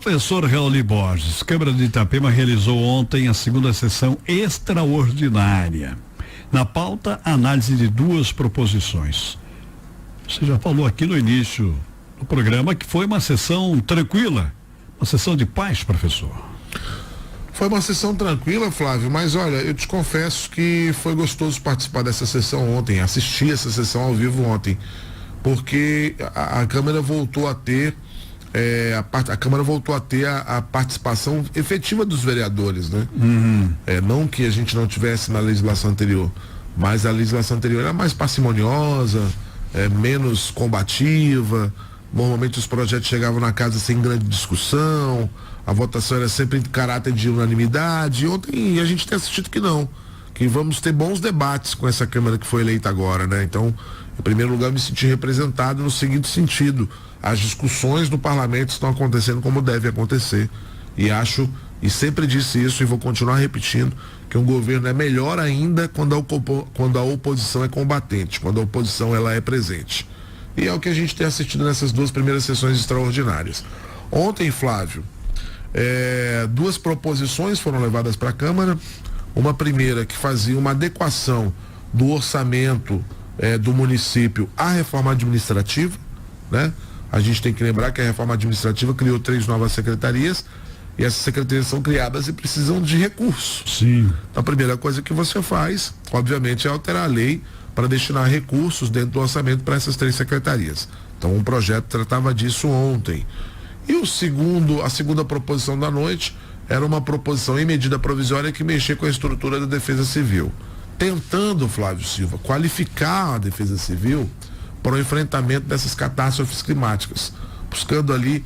Professor Rauli Borges, Câmara de Itapema realizou ontem a segunda sessão extraordinária. Na pauta, a análise de duas proposições. Você já falou aqui no início do programa que foi uma sessão tranquila, uma sessão de paz, professor. Foi uma sessão tranquila, Flávio, mas olha, eu te confesso que foi gostoso participar dessa sessão ontem, assistir essa sessão ao vivo ontem, porque a Câmara voltou a ter a participação efetiva dos vereadores, né? Não que a gente não tivesse na legislação anterior, mas a legislação anterior era mais parcimoniosa, menos combativa. Normalmente os projetos chegavam na casa sem grande discussão, a votação era sempre em caráter de unanimidade. Ontem a gente tem assistido que vamos ter bons debates com essa Câmara que foi eleita agora, né? Então, em primeiro lugar, me senti representado no seguinte sentido: as discussões no parlamento estão acontecendo como deve acontecer, e sempre disse isso e vou continuar repetindo, que um governo é melhor ainda quando a oposição é combatente, quando a oposição ela é presente. E é o que a gente tem assistido nessas duas primeiras sessões extraordinárias. Ontem, Flávio, duas proposições foram levadas para a Câmara. Uma primeira que fazia uma adequação do orçamento do município à reforma administrativa, né? A gente tem que lembrar que a reforma administrativa criou 3 novas secretarias, e essas secretarias são criadas e precisam de recursos. Sim. Então, a primeira coisa que você faz, obviamente, é alterar a lei para destinar recursos dentro do orçamento para essas 3 secretarias. Então, um projeto tratava disso ontem. E a segunda proposição da noite era uma proposição em medida provisória que mexia com a estrutura da Defesa Civil, tentando, Flávio Silva, qualificar a Defesa Civil para o enfrentamento dessas catástrofes climáticas, buscando ali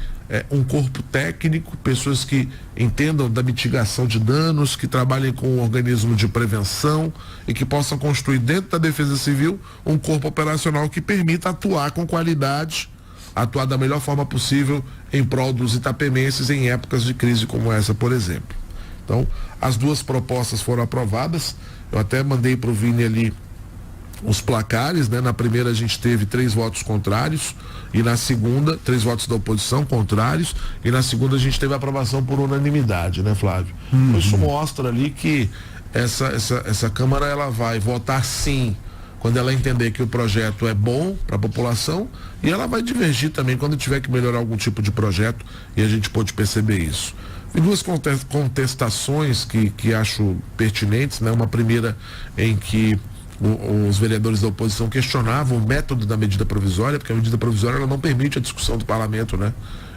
um corpo técnico, pessoas que entendam da mitigação de danos, que trabalhem com um organismo de prevenção e que possam construir dentro da Defesa Civil um corpo operacional que permita atuar com qualidade, atuar da melhor forma possível em prol dos itapemenses em épocas de crise como essa, por exemplo. Então, as duas propostas foram aprovadas. Eu até mandei para o Vini ali os placares, né? Na primeira a gente teve 3 votos contrários, e na segunda 3 votos da oposição contrários, e na segunda a gente teve aprovação por unanimidade, né, Flávio? Isso mostra ali que essa Câmara ela vai votar sim quando ela entender que o projeto é bom para a população, e ela vai divergir também quando tiver que melhorar algum tipo de projeto, e a gente pôde perceber isso. E duas contestações que acho pertinentes, né? Uma primeira em que os vereadores da oposição questionavam o método da medida provisória, porque a medida provisória ela não permite a discussão do parlamento, né?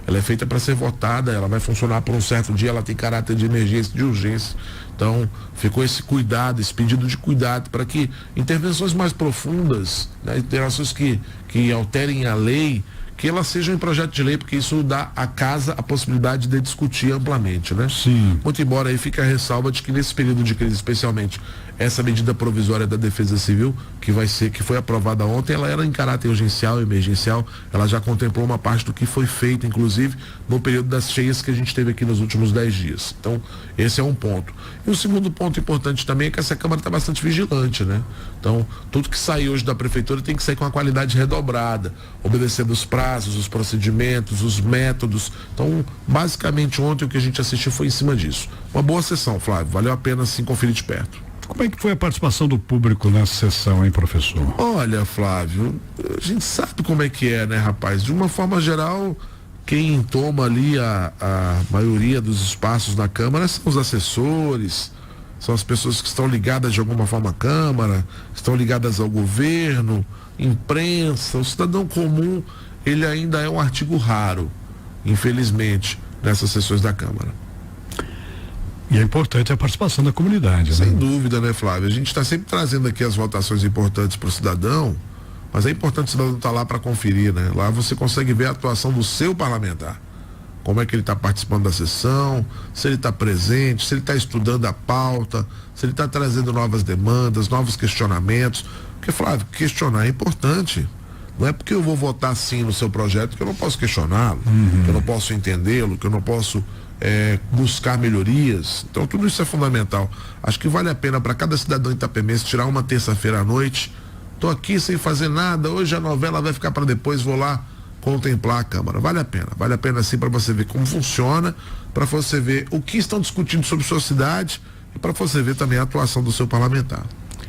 Ela é feita para ser votada, ela vai funcionar por um certo dia, ela tem caráter de emergência, de urgência. Então, ficou esse cuidado, esse pedido de cuidado para que intervenções mais profundas, né, intervenções que alterem a lei, que elas sejam em projeto de lei, porque isso dá à casa a possibilidade de discutir amplamente, né? Sim. Muito embora aí fica a ressalva de que nesse período de crise, especialmente essa medida provisória da Defesa Civil, que foi aprovada ontem, ela era em caráter urgencial, emergencial, ela já contemplou uma parte do que foi feito, inclusive, no período das cheias que a gente teve aqui nos últimos 10 dias. Então, esse é um ponto. E o segundo ponto importante também é que essa Câmara está bastante vigilante, né? Então, tudo que sai hoje da Prefeitura tem que sair com a qualidade redobrada, obedecendo os prazos, os procedimentos, os métodos. Então, basicamente, ontem o que a gente assistiu foi em cima disso. Uma boa sessão, Flávio, valeu a pena sim conferir de perto. Como é que foi a participação do público nessa sessão, hein, professor? Olha, Flávio, a gente sabe como é que é, né, rapaz? De uma forma geral, quem toma ali a maioria dos espaços na Câmara são os assessores, são as pessoas que estão ligadas de alguma forma à Câmara, estão ligadas ao governo, imprensa. O cidadão comum, ele ainda é um artigo raro, infelizmente, nessas sessões da Câmara. E é importante a participação da comunidade, Sem né? dúvida, né, Flávio? A gente está sempre trazendo aqui as votações importantes para o cidadão, mas é importante o cidadão estar lá para conferir, né? Lá você consegue ver a atuação do seu parlamentar. Como é que ele está participando da sessão, se ele está presente, se ele está estudando a pauta, se ele está trazendo novas demandas, novos questionamentos. Porque, Flávio, questionar é importante. Não é porque eu vou votar sim no seu projeto que eu não posso questioná-lo, que eu não posso entendê-lo, que eu não posso buscar melhorias. Então tudo isso é fundamental. Acho que vale a pena para cada cidadão itapemense tirar uma terça-feira à noite. Tô aqui sem fazer nada, hoje a novela vai ficar para depois, vou lá contemplar a Câmara. Vale a pena sim, para você ver como funciona, para você ver o que estão discutindo sobre sua cidade e para você ver também a atuação do seu parlamentar.